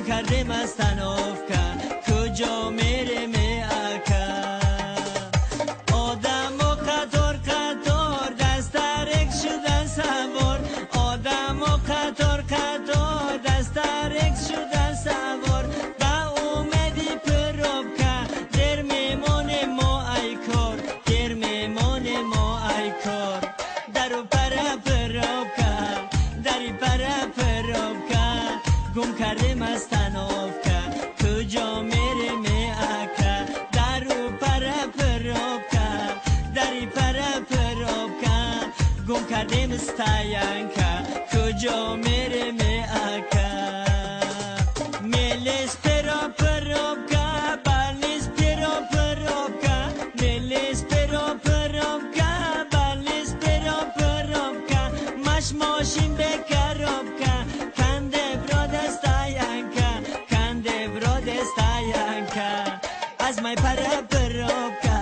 کرده مستنافکا کجا میره می اکا آدم و قطار قطار دست ترک شدن سوار آدم و قطار قطار دست ترک شدن سوار با اومدی پروبکا در میمونه ما ای کار در میمونه ما ای کار درو پره پروبکا دری پره پروبکا گم کرده مستنافکا کجا میره می اکا درو پره پروبکا دری پره پروبکا گم کرده مستاینکا کجا میره می اکا میلیس پرا پروبکا بالیس پرا پروبکا میلیس پرا پروبکا بالیس پرا پروبکا مش ماشین بکروبکا کنده برا دستاینکا کنده برا دستاینکا از مای پره پروبکا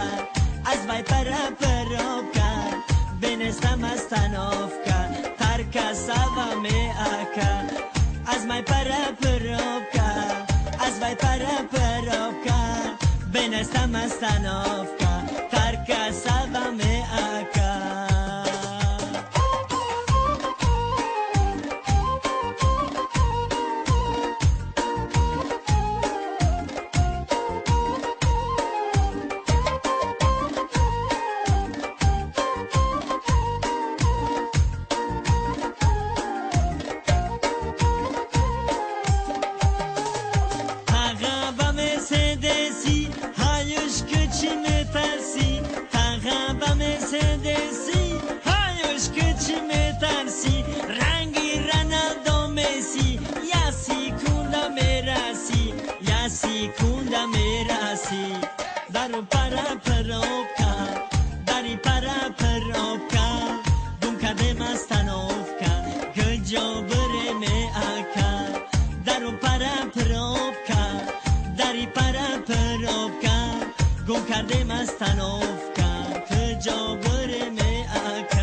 از مای پره پروبکا بنستم مستنافکا ترکا سوا می اکا از مای پره پروبکا از مای پره پروبکا بنستم مستنافکا ترکا سوا می اکا Mercedesi hayuş küçüme tersi Tağaba Mercedesi hayuş küçüme tersi Rangi Ronaldo Messi Ya sikunda merasi Ya sikunda merasi Daru para perovka Dari para perovka Dumka de mastanovka Gıjo bire me aka Daru para perovka دری پره پروبکا گم کرده مستنافکا کجا بره می اکا